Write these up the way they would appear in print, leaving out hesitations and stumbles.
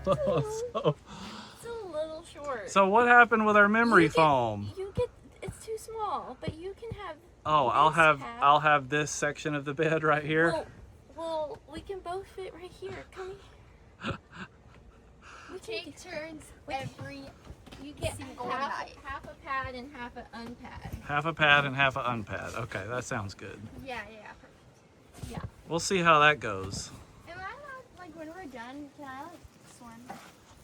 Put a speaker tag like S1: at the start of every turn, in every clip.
S1: so,
S2: It's a little short.
S1: so what happened with our memory foam?
S2: It's too small, but you can have.
S1: Oh,
S2: this
S1: I'll have this section of the bed right here.
S2: Well, we can both fit right here. Come here. We
S3: take turns every.
S2: You get
S3: single
S2: half
S3: night.
S2: a pad and half an unpad.
S1: Half a pad and half an unpad. Okay, that sounds good.
S3: Yeah, perfect.
S2: Yeah.
S1: We'll see how that goes.
S3: Am I allowed, like, when we're done, can I, like, swim?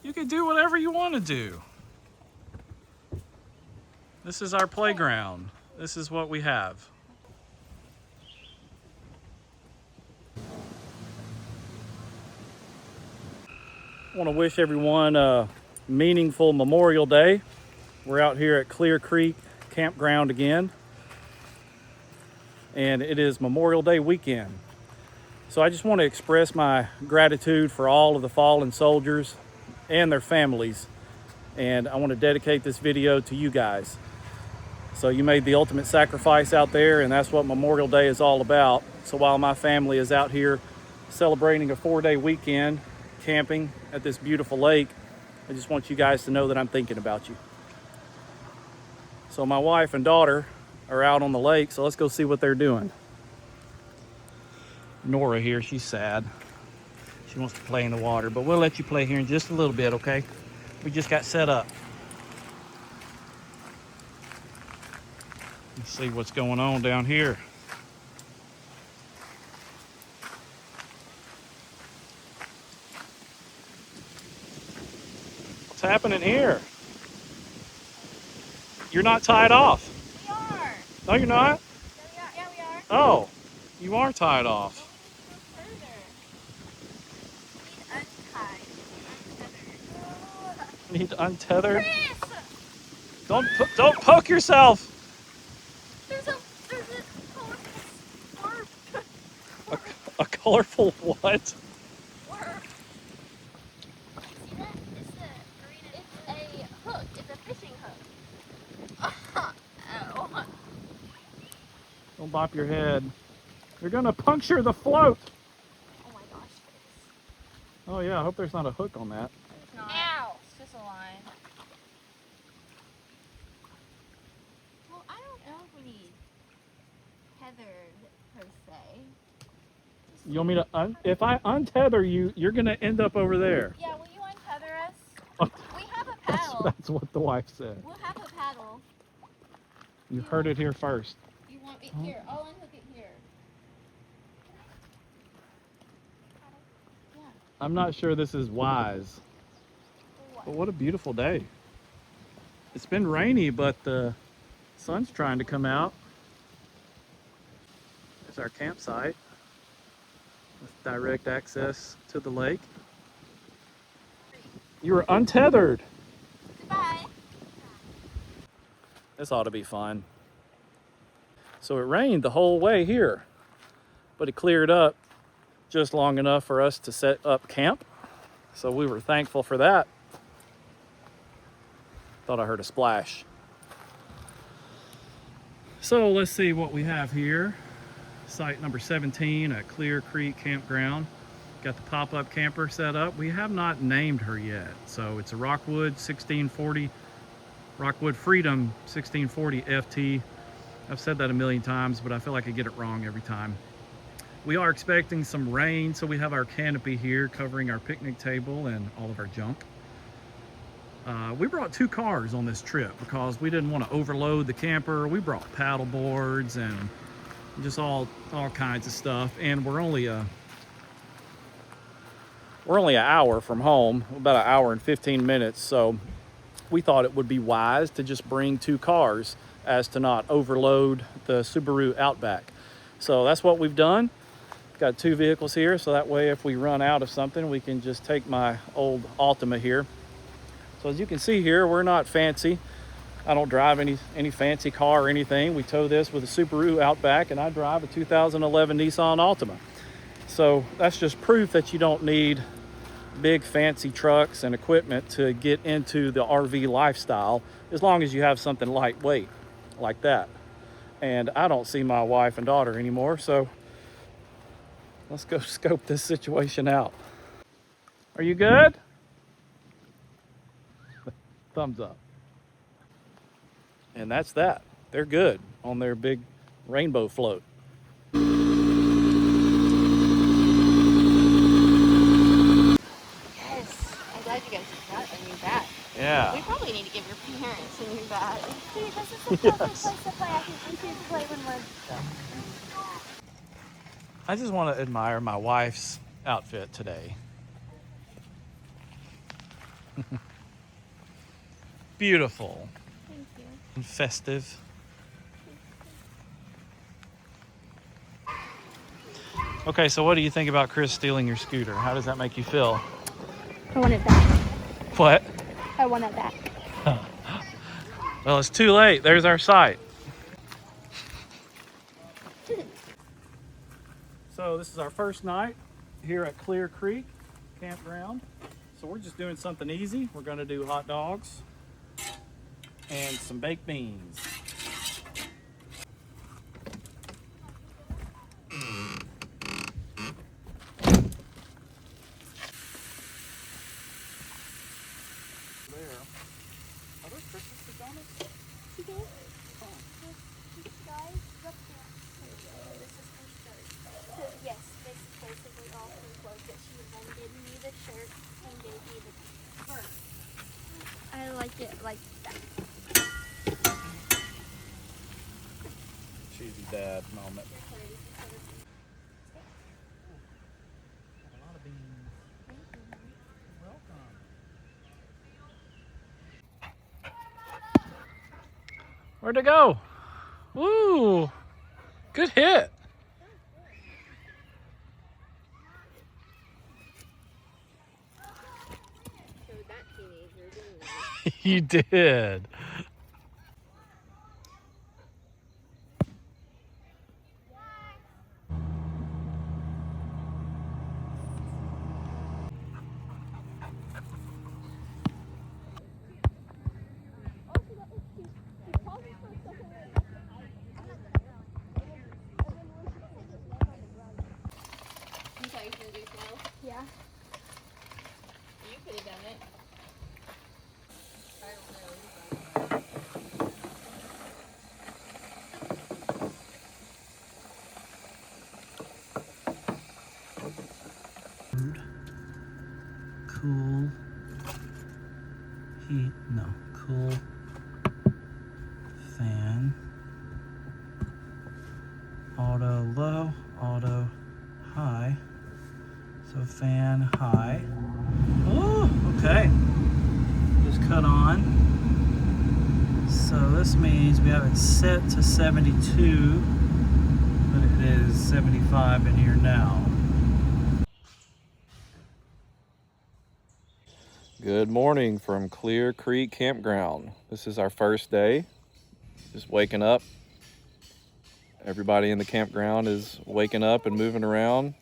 S1: You can do whatever you want to do. This is our playground. This is what we have. I want to wish everyone a meaningful Memorial Day. We're out here at Clear Creek Campground again, and it is Memorial Day weekend. So I just want to express my gratitude for all of the fallen soldiers and their families, and I want to dedicate this video to you guys. So you made the ultimate sacrifice out there, and that's what Memorial Day is all about. So while my family is out here celebrating a 4-day weekend camping at this beautiful lake, I just want you guys to know that I'm thinking about you. So my wife and daughter are out on the lake, so let's go see what they're doing. Nora here, she's sad. She wants to play in the water, but we'll let you play here in just a little bit, okay? We just got set up. Let's see what's going on down here. What's happening here? You're not tied off.
S3: We are.
S1: No, you're not.
S3: Yeah, we are.
S1: Oh, you are tied off.
S3: We need to go further.
S1: Need to untether.
S3: Chris!
S1: Don't poke yourself.
S3: There's a colorful scarf.
S1: A colorful what?
S3: See that? It's a hook. It's a fishing hook. Ow.
S1: Don't bop your head. You're gonna puncture the float.
S3: Oh my gosh.
S1: Oh yeah, I hope there's not a hook on that.
S3: It's not. Ow. It's just a line. Well, I don't know if we need tethered per se.
S1: You want me to if I untether you, you're gonna end up over there.
S3: Yeah, will you untether us?
S1: Oh,
S3: We have a paddle.
S1: that's what the wife said.
S3: We'll have a paddle.
S1: You heard it here first.
S3: You want me here? I'll unhook it here. Yeah.
S1: I'm not sure this is wise, but what a beautiful day. It's been rainy, but the sun's trying to come out. There's our campsite with direct access to the lake. You were untethered.
S3: Goodbye.
S1: This ought to be fun. So it rained the whole way here, but it cleared up just long enough for us to set up camp. So we were thankful for that. Thought I heard a splash. So let's see what we have here. Site number 17 at Clear Creek Campground. Got the pop-up camper set up. We have not named her yet. So it's a Rockwood 1640, Rockwood Freedom 1640 FT. I've said that a million times, but I feel like I get it wrong every time. We are expecting some rain, so we have our canopy here covering our picnic table and all of our junk. We brought 2 cars on this trip because we didn't want to overload the camper. We brought paddle boards and just all kinds of stuff, and we're only an hour from home, about an hour and 15 minutes, so we thought it would be wise to just bring 2 cars as to not overload the Subaru Outback. So that's what we've done. Got 2 vehicles here, so that way if we run out of something, we can just take my old Altima here. So as you can see here, we're not fancy. I don't drive any fancy car or anything. We tow this with a Subaru Outback, and I drive a 2011 Nissan Altima. So that's just proof that you don't need big fancy trucks and equipment to get into the RV lifestyle, as long as you have something lightweight like that. And I don't see my wife and daughter anymore, so let's go scope this situation out. Are you good? thumbs up. And that's that. They're good on their big rainbow float.
S2: Yes. I'm glad you guys got a new bat. We
S1: Yeah.
S2: probably need to give your parents a new bat.
S3: See, this is the perfect place to play. I can easily play when we're
S1: I just want to admire my wife's outfit today. Beautiful
S3: Thank you.
S1: and festive. Okay, so what do you think about Chris stealing your scooter? How does that make you feel?
S3: I want it back.
S1: What?
S3: I want it back.
S1: Well, it's too late. There's our site. So this is our first night here at Clear Creek Campground. So we're just doing something easy. We're gonna do hot dogs and some baked beans. There. Are those Christmas pajamas?
S3: Yes, this is basically all three clothes that she then gave me the shirt and gave me the skirt. I like it like that.
S1: Cheesy dad moment. A lot of beans. Welcome. Where'd it go? Woo! Good hit.
S2: Showed that teenager, didn't we?
S1: You did.
S2: You thought you were gonna do slow?
S3: Yeah.
S2: You could have done it. I don't know.
S1: Cool heat, no, cool fan, auto low, auto high, so fan high. Oh, okay, just cut on. So this means we have it set to 72, but it is 75 in here now. Good morning from Clear Creek Campground. This is our first day. Just waking up. Everybody in the campground is waking up and moving around.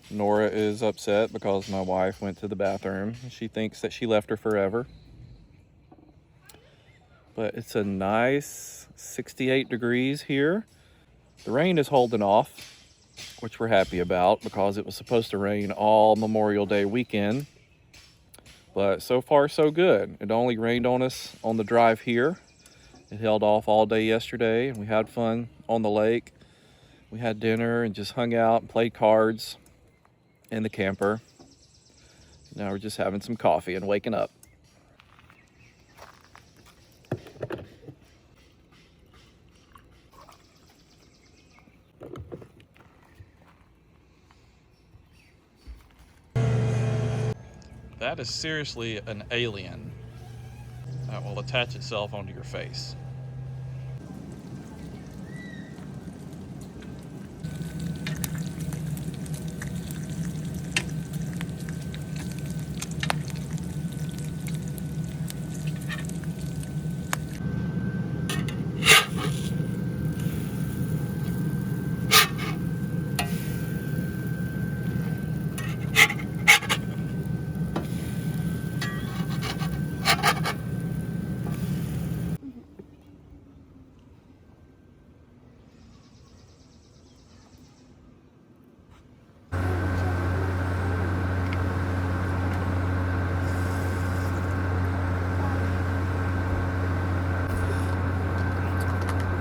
S1: Nora is upset because my wife went to the bathroom. She thinks that she left her forever. But it's a nice 68 degrees here. The rain is holding off, which we're happy about because it was supposed to rain all Memorial Day weekend. But so far, so good. It only rained on us on the drive here. It held off all day yesterday, and we had fun on the lake. We had dinner and just hung out and played cards in the camper. Now we're just having some coffee and waking up. That is seriously an alien that will attach itself onto your face.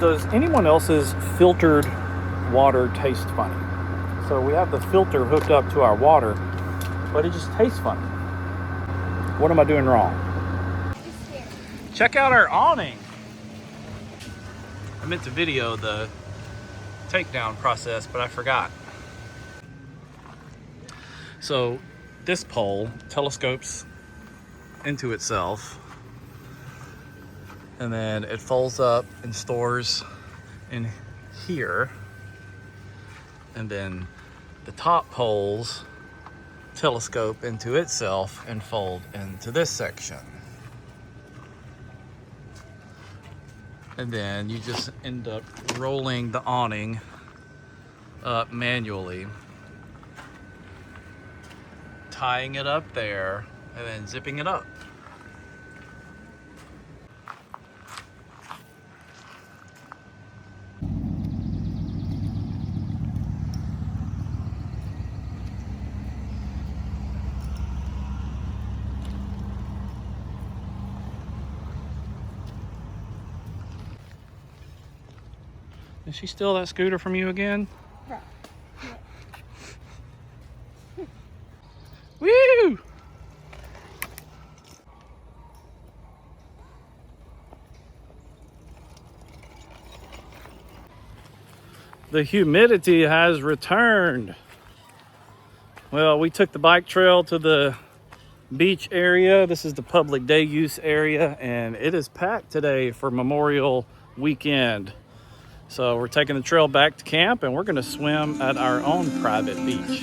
S1: Does anyone else's filtered water taste funny? So we have the filter hooked up to our water, but it just tastes funny. What am I doing wrong? Check out our awning. I meant to video the takedown process, but I forgot. So this pole telescopes into itself, and then it folds up and stores in here, and then the top poles telescope into itself and fold into this section. And then you just end up rolling the awning up manually, tying it up there, and then zipping it up. Is she steal that scooter from you again? Woo! The humidity has returned. Well, we took the bike trail to the beach area. This is the public day use area, and it is packed today for Memorial Weekend. So we're taking the trail back to camp, and we're gonna swim at our own private beach.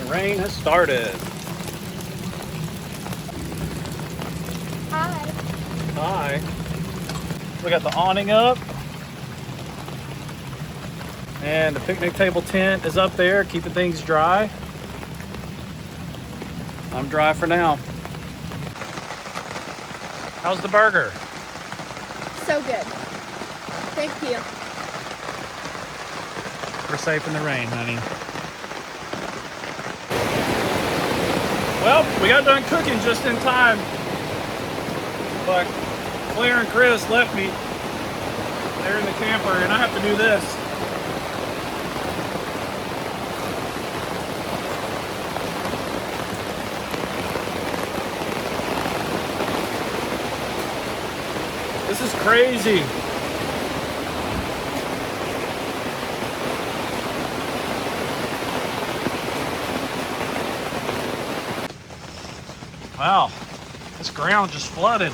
S1: Rain has started.
S3: Hi.
S1: Hi. We got the awning up, and the picnic table tent is up there, keeping things dry. I'm dry for now. How's the burger?
S3: So good. Thank you.
S1: We're safe in the rain, honey. Well, we got done cooking just in time, but Claire and Chris left me there in the camper, and I have to do this. This is crazy. Wow, this ground just flooded. I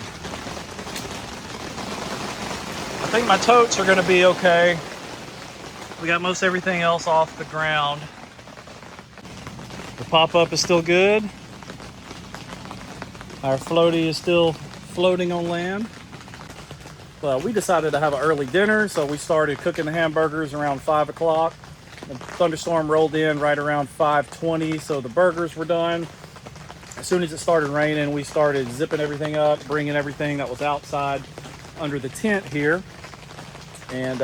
S1: think my totes are gonna be okay. We got most everything else off the ground. The pop-up is still good. Our floaty is still floating on land. Well, we decided to have an early dinner, so we started cooking the hamburgers around 5 o'clock. The thunderstorm rolled in right around 5:20, so the burgers were done. As soon as it started raining, we started zipping everything up, bringing everything that was outside under the tent here. And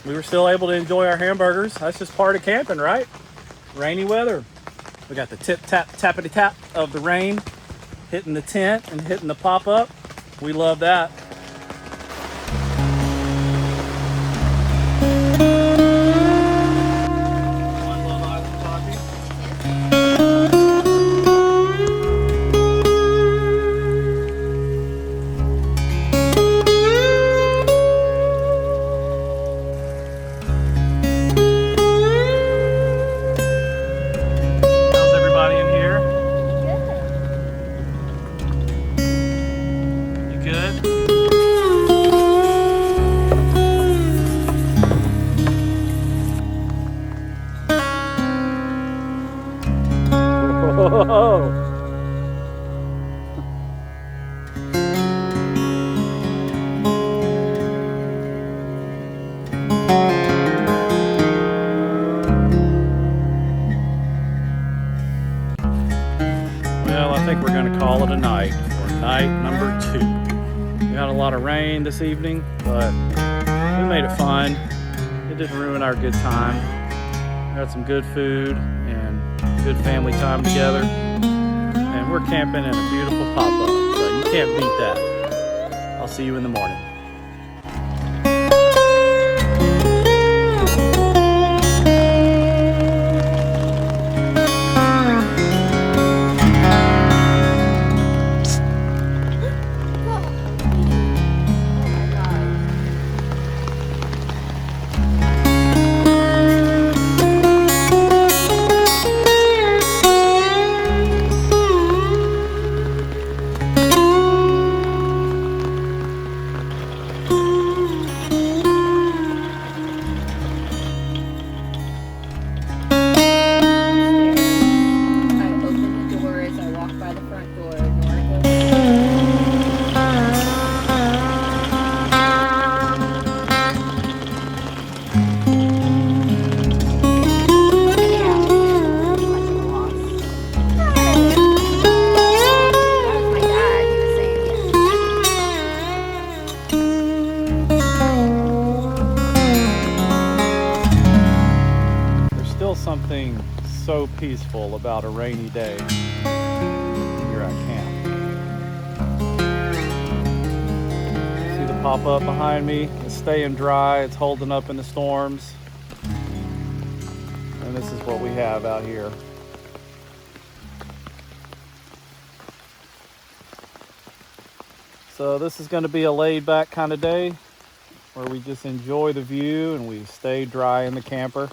S1: we were still able to enjoy our hamburgers. That's just part of camping, right? Rainy weather. We got the tip tap tappity tap of the rain hitting the tent and hitting the pop-up. We love that. One Love Island coffee. How's everybody in here? You good? Whoa. Well, I think we're going to call it a night for night number 2. We had a lot of rain this evening, but we made it fun. It didn't ruin our good time. We had some good food and good family time together. And we're camping in a beautiful pop-up, so you can't beat that. I'll see you in the morning. Something so peaceful about a rainy day here at camp. See the pop-up behind me? It's staying dry, it's holding up in the storms. And this is what we have out here. So this is going to be a laid-back kind of day where we just enjoy the view and we stay dry in the camper.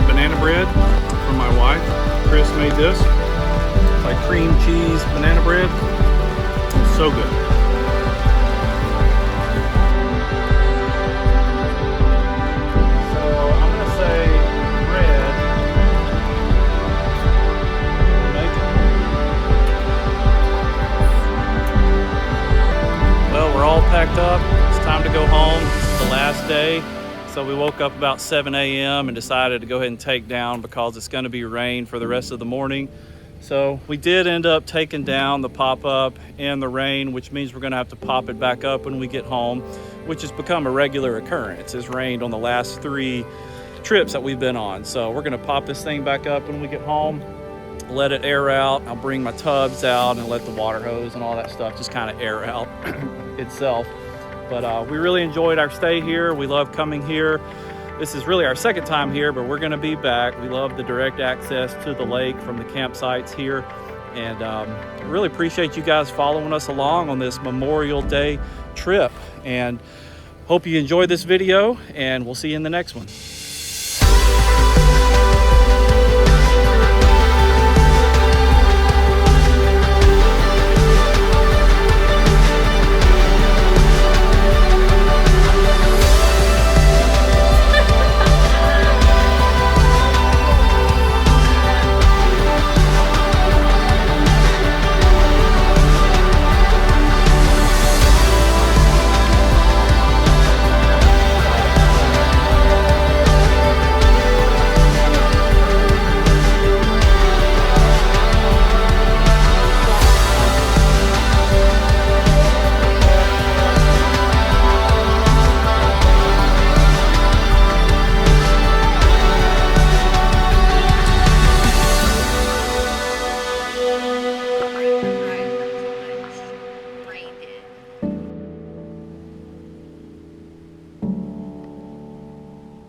S1: Banana bread from my wife. Chris made this. It's like cream cheese banana bread. It's so good. So I'm gonna say bread. Well, we're all packed up. It's time to go home. It's the last day. So we woke up about 7 a.m. and decided to go ahead and take down because it's going to be rain for the rest of the morning. So we did end up taking down the pop-up in the rain, which means we're going to have to pop it back up when we get home, which has become a regular occurrence. It's rained on the last 3 trips that we've been on. So we're going to pop this thing back up when we get home, let it air out. I'll bring my tubs out and let the water hose and all that stuff just kind of air out itself. But we really enjoyed our stay here. We love coming here. This is really our second time here, but we're gonna be back. We love the direct access to the lake from the campsites here And really appreciate you guys following us along on this Memorial Day trip, and hope you enjoyed this video, and we'll see you in the next one.